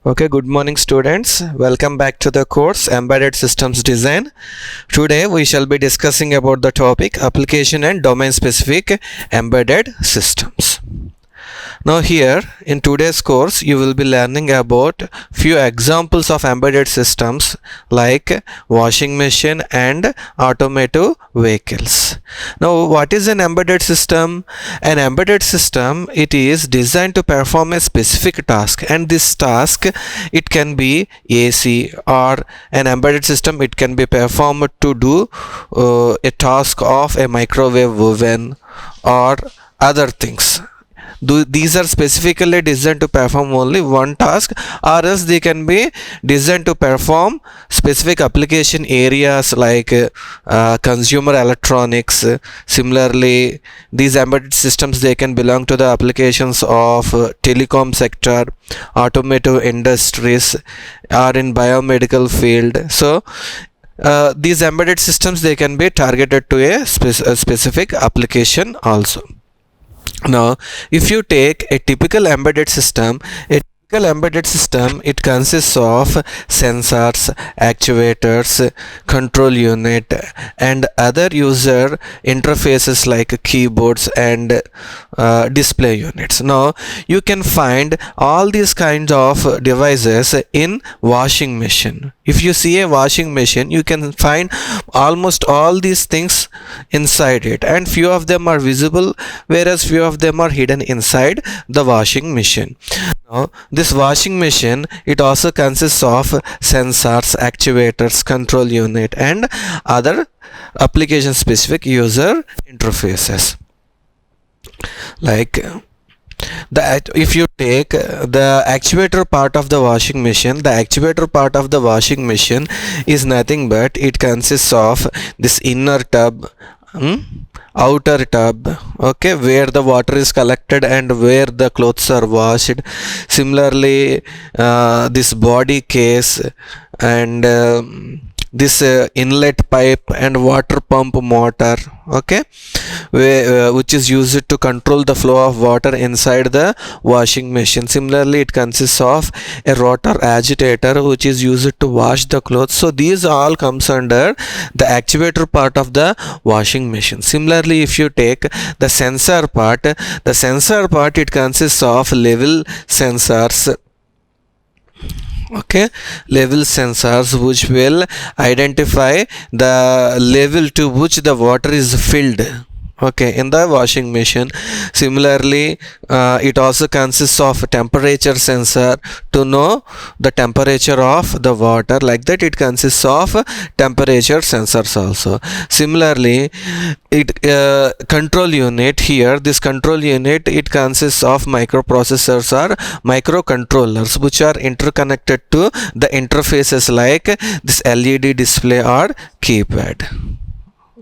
Okay, good morning students. Welcome back to the course Embedded Systems Design. Today we shall be discussing about the topic application and domain specific embedded systems. Now here in today's course you will be learning about few examples of embedded systems like washing machine and automotive vehicles. Now what is an embedded system? An embedded system, it is designed to perform a specific task, and this task it can be AC, or an embedded system it can be performed to do a task of a microwave oven or other things. These are specifically designed to perform only one task, or else they can be designed to perform specific application areas like consumer electronics. Similarly, these embedded systems, they can belong to the applications of telecom sector, automotive industries, or in biomedical field. So these embedded systems, they can be targeted to a specific application also. Now if you take a typical embedded system, it consists of sensors, actuators, control unit, and other user interfaces like keyboards and display units. Now you can find all these kinds of devices in washing machine. If you see a washing machine, you can find almost all these things inside it, and few of them are visible, whereas few of them are hidden inside the washing machine. Now this washing machine, it also consists of sensors, actuators, control unit, and other application specific user interfaces. Like if you take the actuator part of the washing machine, is nothing but it consists of this inner tub, outer tub, okay, where the water is collected and where the clothes are washed. Similarly, this body case and this inlet pipe and water pump motor, okay, which is used to control the flow of water inside the washing machine. Similarly, it consists of a rotor agitator which is used to wash the clothes. So these all comes under the actuator part of the washing machine. Similarly, if you take the sensor part, it consists of level sensors, okay, level sensors which will identify the level to which the water is filled, okay, in the washing machine. Similarly, it also consists of temperature sensor to know the temperature of the water. Like that, it consists of temperature sensors also. Similarly, control unit, here this control unit, it consists of microprocessors or microcontrollers which are interconnected to the interfaces like this LED display or keypad.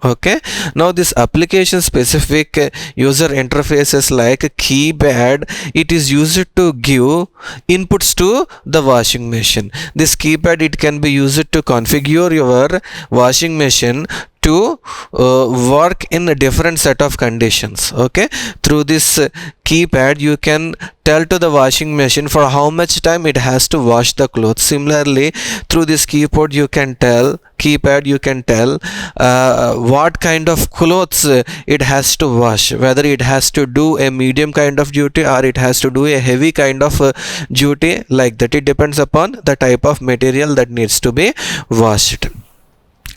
Okay, now this application specific user interfaces like keypad, it is used to give inputs to the washing machine. This keypad, it can be used to configure your washing machine to work in a different set of conditions. Okay, through this keypad you can tell to the washing machine for how much time it has to wash the clothes. Similarly, through this keypad you can tell what kind of clothes it has to wash, whether it has to do a medium kind of duty or it has to do a heavy kind of duty. Like that, it depends upon the type of material that needs to be washed.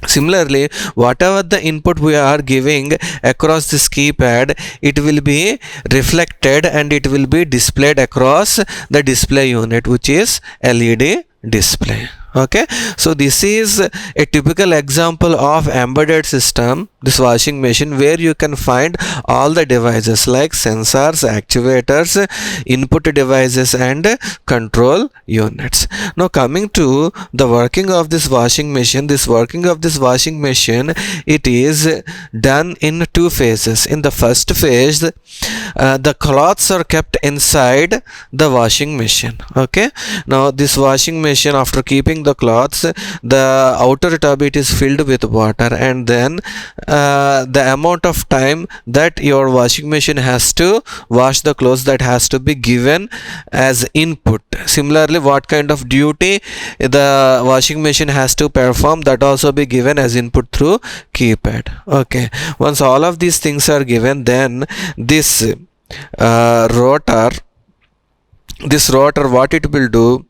Similarly, whatever the input we are giving across this keypad, it will be reflected and it will be displayed across the display unit, which is LED display. Okay, so this is a typical example of embedded system, this washing machine, where you can find all the devices like sensors, actuators, input devices, and control units. Now coming to the working of this washing machine, it is done in two phases. In the first phase, the cloths are kept inside the washing machine. Okay, now this washing machine, after keeping washing the clothes, the outer tub it is filled with water, and then the amount of time that your washing machine has to wash the clothes, that has to be given as input. Similarly, what kind of duty the washing machine has to perform, that also be given as input through keypad. Okay, once all of these things are given, then this rotor what it will do,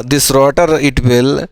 this rotor it will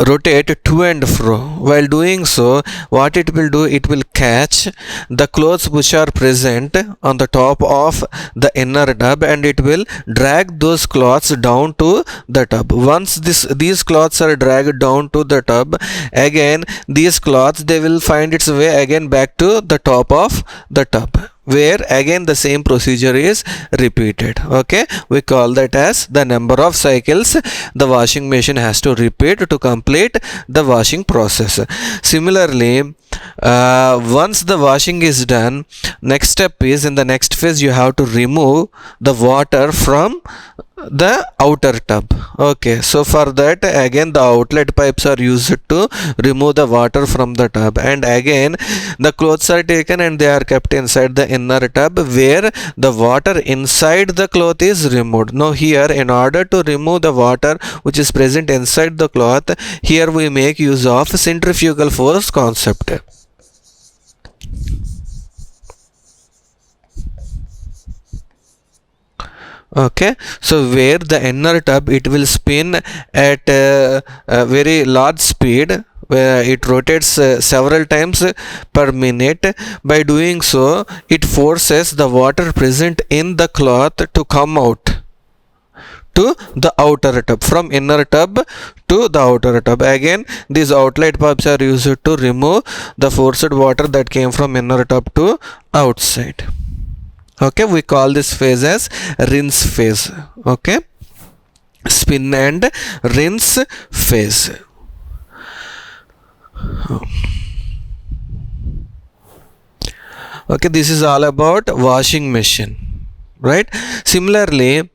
rotate to and fro. While doing so, what it will do, it will catch the clothes which are present on the top of the inner tub, and it will drag those cloths down to the tub. Once these cloths are dragged down to the tub, again these cloths, they will find its way again back to the top of the tub, where again the same procedure is repeated. Okay, we call that as the number of cycles the washing machine has to repeat to complete the washing process. Similarly, once the washing is done, next step is, in the next phase you have to remove the water from the outer tub. Okay, so for that again the outlet pipes are used to remove the water from the tub, and again the clothes are taken and they are kept inside the inner tub, where the water inside the cloth is removed. Now here, in order to remove the water which is present inside the cloth, here we make use of centrifugal force concept. Okay, so where the inner tub it will spin at a very large speed, where it rotates several times per minute. By doing so, it forces the water present in the cloth to come out to the outer tub, from inner tub to the outer tub. Again, these outlet pipes are used to remove the forced water that came from inner tub to outside. Okay, we call this phase as rinse phase. Okay, spin and rinse phase. Okay, this is all about washing machine, right? Similarly,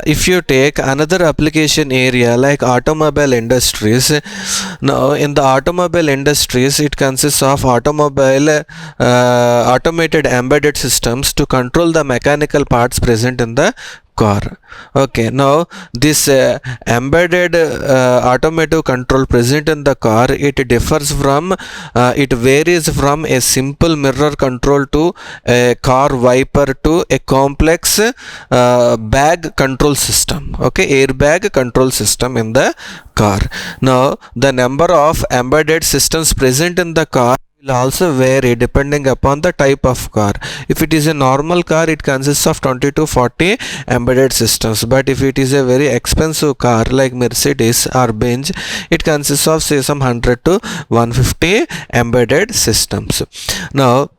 if you take another application area like automobile industries, now in the automobile industries it consists of automated embedded systems to control the mechanical parts present in the car. Okay, now this embedded automotive control present in the car, it varies from a simple mirror control to a car wiper to a complex bag control system. Okay, airbag control system in the car. Now the number of embedded systems present in the car will also vary depending upon the type of car. If it is a normal car, it consists of 20 to 40 embedded systems, but if it is a very expensive car like Mercedes or Benz, it consists of say some 100 to 150 embedded systems. Now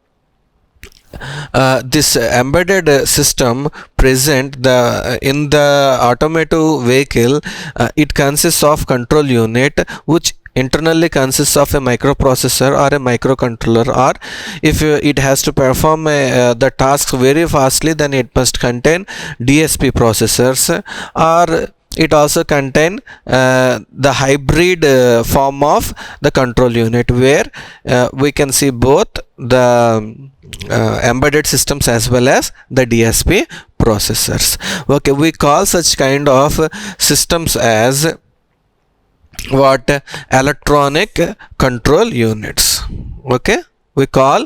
this embedded system present in the automotive vehicle, it consists of control unit, which internally consists of a microprocessor or a microcontroller, or if it has to perform the tasks very fastly, then it must contain DSP processors, or it also contain the hybrid form of the control unit, where we can see both the embedded systems as well as the DSP processors. Okay, we call such kind of systems as what? Electronic control units. Okay, we call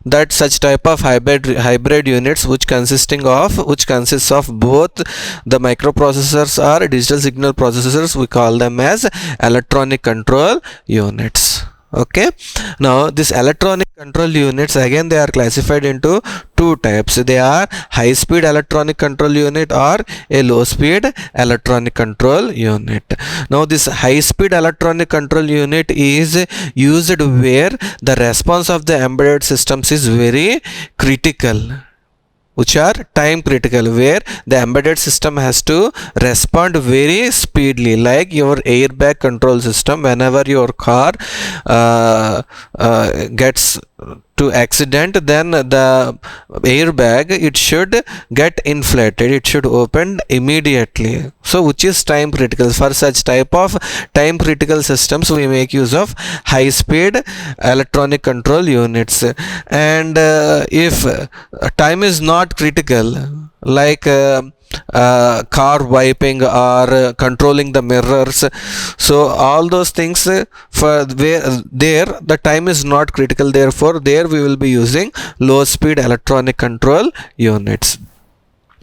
that such type of hybrid units which consists of both the microprocessors or digital signal processors. We call them as electronic control units. Okay, now this electronic control units, again they are classified into two types. They are high speed electronic control unit or a low speed electronic control unit. Now this high speed electronic control unit is used where the response of the embedded systems is very critical, which are time critical, where the embedded system has to respond very speedily, like your airbag control system. Whenever your car gets to accident, then the airbag, it should get inflated, it should open immediately. So which is time critical. For such type of time critical systems, we make use of high speed electronic control units. And if time is not critical, like car wiping or controlling the mirrors, so all those things, for where there the time is not critical, therefore there we will be using low speed electronic control units.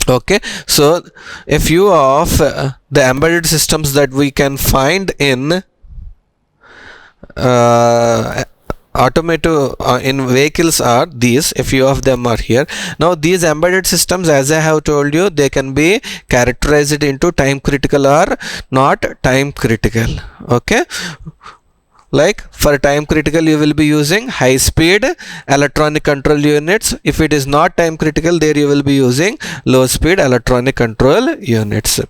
Okay, so a few of the embedded systems that we can find in automotive in vehicles are these. A few of them are here. Now these embedded systems, as I have told you, they can be characterized into time critical or not time critical. Okay, like for time critical you will be using high speed electronic control units. If it is not time critical, there you will be using low speed electronic control units.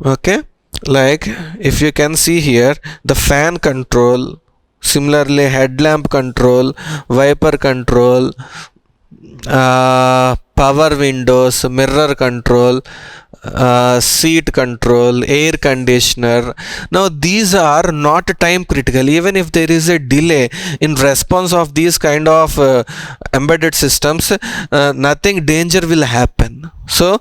Okay, like if you can see here, the fan control, similarly headlamp control, wiper control, power windows, mirror control, seat control, air conditioner. Now these are not time critical. Even if there is a delay in response of these kind of embedded systems, nothing danger will happen. So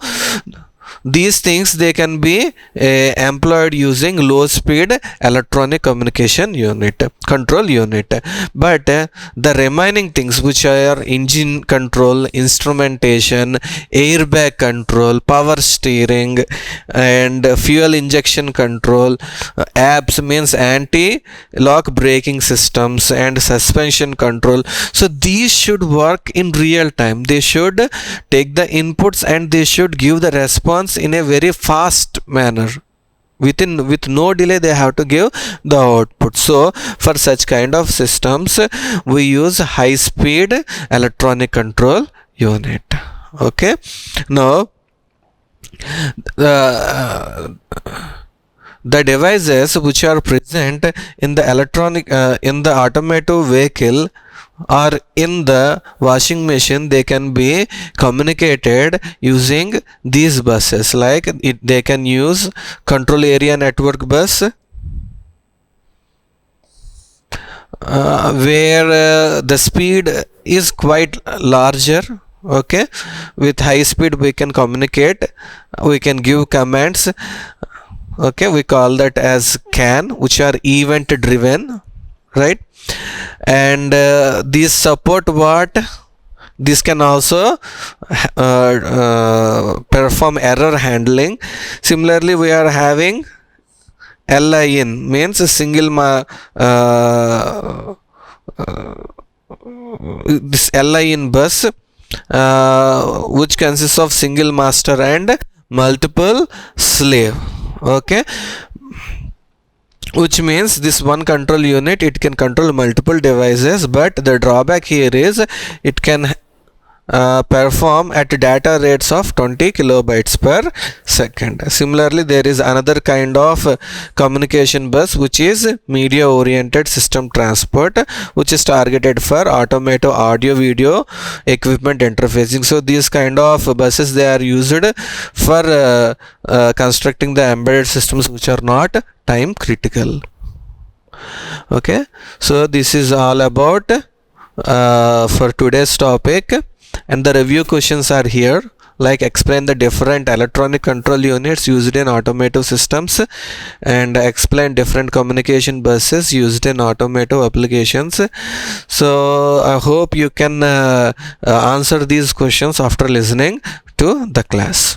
these things, they can be employed using low speed electronic communication unit, control unit. But the remaining things, which are engine control, instrumentation, airbag control, power steering, and fuel injection control, ABS means anti-lock braking systems, and suspension control, so these should work in real time. They should take the inputs and they should give the response in a very fast manner. With no delay, they have to give the output. So for such kind of systems, we use high speed electronic control unit. Okay, now the devices which are present in the electronic in the automotive vehicle or in the washing machine, they can be communicated using these buses. Like they can use control area network bus, where the speed is quite larger. Okay, with high speed we can communicate, we can give commands. Okay, we call that as CAN, which are event driven, right? And these support what? This can also perform error handling. Similarly, we are having LIN, means a single this LIN bus, which consists of single master and multiple slave. Okay, which means this one control unit, it can control multiple devices, but the drawback here is it can perform at data rates of 20 kilobytes per second. Similarly, there is another kind of communication bus, which is media oriented system transport, which is targeted for automotive audio video equipment interfacing. So these kind of buses, they are used for constructing the embedded systems which are not time critical. Okay, so this is all about for today's topic. And the review questions are here, like explain the different electronic control units used in automotive systems, and explain different communication buses used in automotive applications. So I hope you can answer these questions after listening to the class.